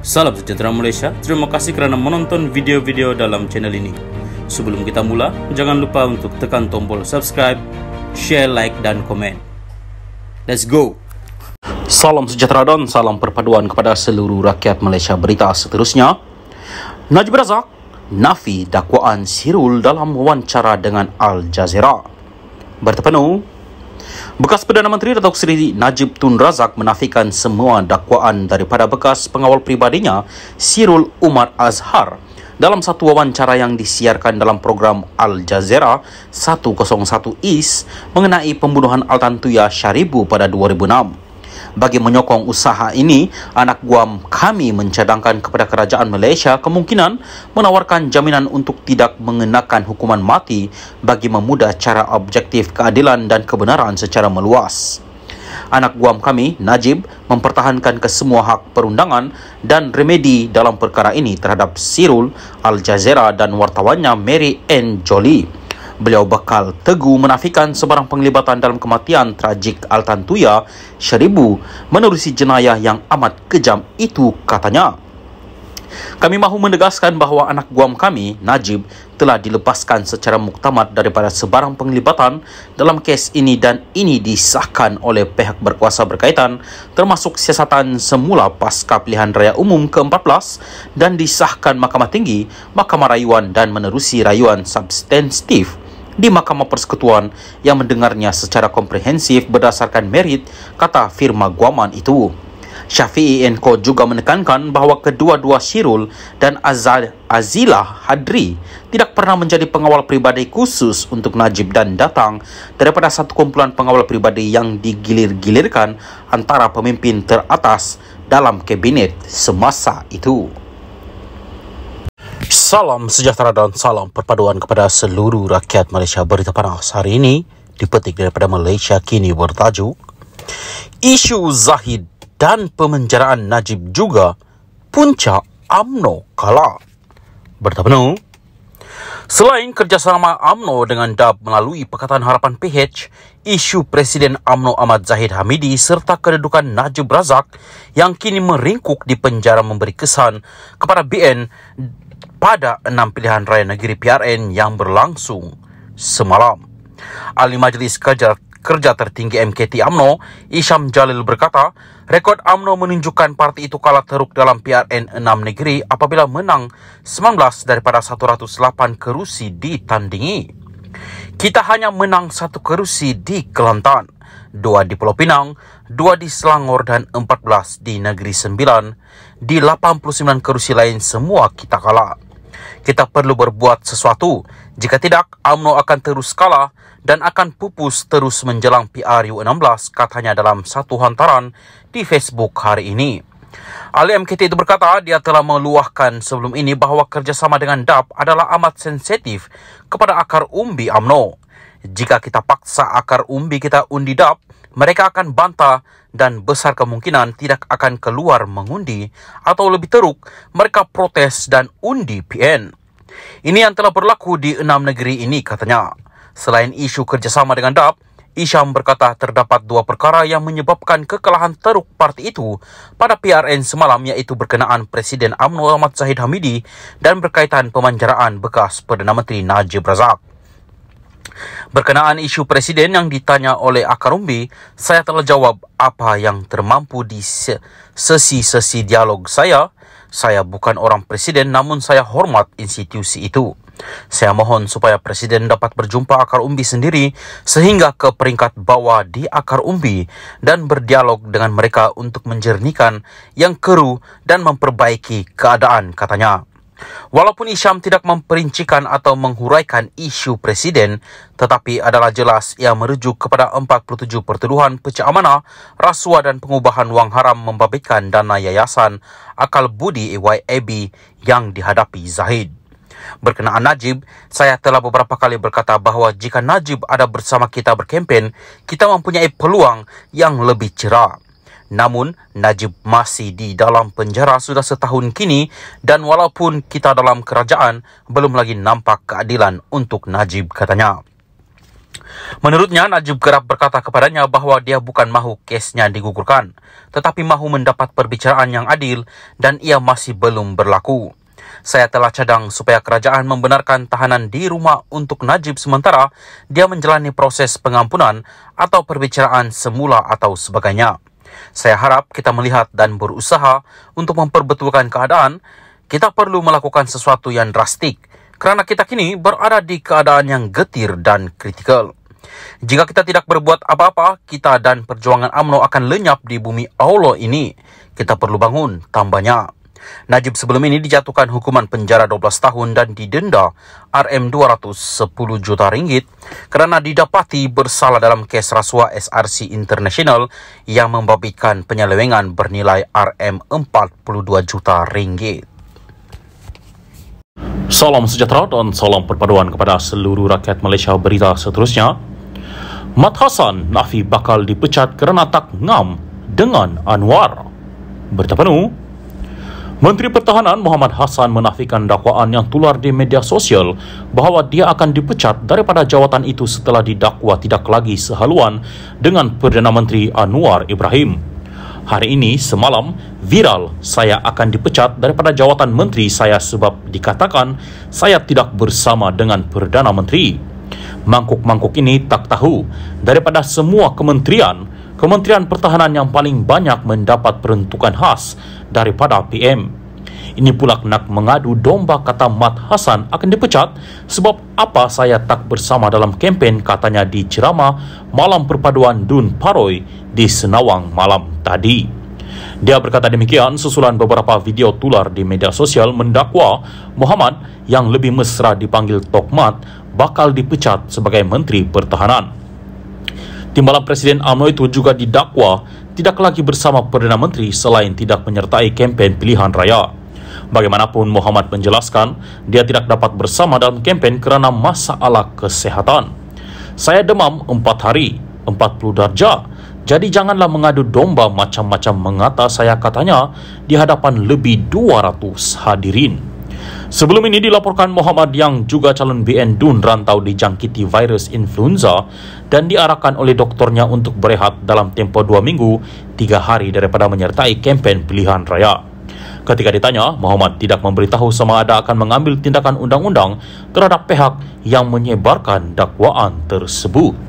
Salam sejahtera Malaysia, terima kasih kerana menonton video-video dalam channel ini. Sebelum kita mula, jangan lupa untuk tekan tombol subscribe, share, like dan komen. Let's go! Salam sejahtera dan salam perpaduan kepada seluruh rakyat Malaysia. Berita seterusnya, Najib Razak nafi dakwaan Sirul dalam wawancara dengan Al Jazeera. Berita penuh, bekas Perdana Menteri Datuk Seri Najib Tun Razak menafikan semua dakwaan daripada bekas pengawal pribadinya Sirul Umar Azhar dalam satu wawancara yang disiarkan dalam program Al Jazeera 101 East mengenai pembunuhan Altan Tuya Syaribu pada 2006. Bagi menyokong usaha ini, anak guam kami mencadangkan kepada kerajaan Malaysia kemungkinan menawarkan jaminan untuk tidak mengenakan hukuman mati bagi memudah cara objektif keadilan dan kebenaran secara meluas. Anak guam kami, Najib, mempertahankan kesemua hak perundangan dan remedi dalam perkara ini terhadap Sirul, Al Jazeera dan wartawannya Mary Ann Jolie. Beliau bakal teguh menafikan sebarang penglibatan dalam kematian tragik Altan Tuya Syaribu menerusi jenayah yang amat kejam itu, katanya. Kami mahu menegaskan bahawa anak guam kami, Najib, telah dilepaskan secara muktamad daripada sebarang penglibatan dalam kes ini dan ini disahkan oleh pihak berkuasa berkaitan termasuk siasatan semula pasca pilihan raya umum ke-14 dan disahkan Mahkamah Tinggi, Mahkamah Rayuan dan menerusi rayuan substantif di Mahkamah Persekutuan yang mendengarnya secara komprehensif berdasarkan merit, kata firma guaman itu. Syafi'i & Co juga menekankan bahawa kedua-dua Sirul dan Azilah Hadri tidak pernah menjadi pengawal pribadi khusus untuk Najib dan datang daripada satu kumpulan pengawal pribadi yang digilir-gilirkan antara pemimpin teratas dalam kabinet semasa itu. Salam sejahtera dan salam perpaduan kepada seluruh rakyat Malaysia. Berita panas hari ini dipetik daripada Malaysia Kini bertajuk, isu Zahid dan pemenjaraan Najib juga puncak UMNO kalah. Berita penuh, selain kerjasama UMNO dengan DAP melalui Pakatan Harapan PH, isu Presiden UMNO Ahmad Zahid Hamidi serta kedudukan Najib Razak yang kini meringkuk di penjara memberi kesan kepada BN pada 6 pilihan raya negeri PRN yang berlangsung semalam. Ahli Majlis Kerja Tertinggi MKT UMNO, Isham Jalil berkata, rekod UMNO menunjukkan parti itu kalah teruk dalam PRN 6 negeri apabila menang 19 daripada 108 kerusi ditandingi. Kita hanya menang 1 kerusi di Kelantan, 2 di Pulau Pinang, 2 di Selangor dan 14 di Negeri Sembilan. Di 89 kerusi lain semua kita kalah. Kita perlu berbuat sesuatu. Jika tidak, UMNO akan terus kalah dan akan pupus terus menjelang PRU16, katanya dalam satu hantaran di Facebook hari ini. Ahli MKT itu berkata dia telah meluahkan sebelum ini bahawa kerjasama dengan DAP adalah amat sensitif kepada akar umbi UMNO. Jika kita paksa akar umbi kita undi DAP, mereka akan bantah dan besar kemungkinan tidak akan keluar mengundi atau lebih teruk, mereka protes dan undi PN. Ini yang telah berlaku di 6 negeri ini, katanya. Selain isu kerjasama dengan DAP, Isham berkata terdapat 2 perkara yang menyebabkan kekalahan teruk parti itu pada PRN semalam, iaitu berkenaan Presiden UMNO Ahmad Zahid Hamidi dan berkaitan pemanjaraan bekas Perdana Menteri Najib Razak. Berkenaan isu Presiden yang ditanya oleh akar umbi, saya telah jawab apa yang termampu di sesi-sesi dialog saya. Saya bukan orang Presiden, namun saya hormat institusi itu. Saya mohon supaya Presiden dapat berjumpa akar umbi sendiri sehingga ke peringkat bawah di akar umbi dan berdialog dengan mereka untuk menjernihkan yang keruh dan memperbaiki keadaan, katanya. Walaupun Isham tidak memperincikan atau menghuraikan isu Presiden, tetapi adalah jelas ia merujuk kepada 47 pertuduhan pecah amanah, rasuah dan pengubahan wang haram membabitkan dana yayasan Akal Budi AYAB yang dihadapi Zahid. Berkenaan Najib, saya telah beberapa kali berkata bahawa jika Najib ada bersama kita berkempen, kita mempunyai peluang yang lebih cerah. Namun, Najib masih di dalam penjara sudah setahun kini dan walaupun kita dalam kerajaan, belum lagi nampak keadilan untuk Najib, katanya. Menurutnya, Najib kerap berkata kepadanya bahawa dia bukan mahu kesnya digugurkan, tetapi mahu mendapat perbicaraan yang adil dan ia masih belum berlaku. Saya telah cadang supaya kerajaan membenarkan tahanan di rumah untuk Najib sementara dia menjalani proses pengampunan atau perbicaraan semula atau sebagainya. Saya harap kita melihat dan berusaha untuk memperbetulkan keadaan. Kita perlu melakukan sesuatu yang drastik kerana kita kini berada di keadaan yang getir dan kritikal. Jika kita tidak berbuat apa-apa, kita dan perjuangan UMNO akan lenyap di bumi Allah ini. Kita perlu bangun, tambahnya. Najib sebelum ini dijatuhkan hukuman penjara 12 tahun dan didenda RM210 juta ringgit kerana didapati bersalah dalam kes rasuah SRC International yang membabitkan penyelewengan bernilai RM42 juta ringgit. Salam sejahtera dan salam perpaduan kepada seluruh rakyat Malaysia. Berita seterusnya, Mat Hassan nafi bakal dipecat kerana tak ngam dengan Anwar. Berita penuh, Menteri Pertahanan Muhammad Hassan menafikan dakwaan yang tular di media sosial bahawa dia akan dipecat daripada jawatan itu setelah didakwa tidak lagi sehaluan dengan Perdana Menteri Anwar Ibrahim. Hari ini semalam viral, saya akan dipecat daripada jawatan menteri saya sebab dikatakan saya tidak bersama dengan Perdana Menteri. Mangkuk-mangkuk ini tak tahu daripada semua kementerian pertahanan yang paling banyak mendapat peruntukan khas daripada PM. Ini pula nak mengadu domba kata Mat Hassan akan dipecat sebab apa saya tak bersama dalam kempen katanya di ceramah Malam Perpaduan Dun Paroi di Senawang malam tadi. Dia berkata demikian susulan beberapa video tular di media sosial mendakwa Muhammad yang lebih mesra dipanggil Tok Mat bakal dipecat sebagai Menteri Pertahanan. Timbalan Presiden UMNO itu juga didakwa tidak lagi bersama Perdana Menteri selain tidak menyertai kempen pilihan raya. Bagaimanapun Muhammad menjelaskan dia tidak dapat bersama dalam kempen kerana masalah kesehatan. Saya demam 4 hari, 40 darjah. Jadi janganlah mengadu domba macam-macam mengata saya katanya di hadapan lebih 200 hadirin. Sebelum ini dilaporkan Muhammad yang juga calon BN Dun rantau dijangkiti virus influenza dan diarahkan oleh doktornya untuk berehat dalam tempoh 2 minggu 3 hari daripada menyertai kempen pilihan raya. Ketika ditanya, Muhammad tidak memberitahu sama ada akan mengambil tindakan undang-undang terhadap pihak yang menyebarkan dakwaan tersebut.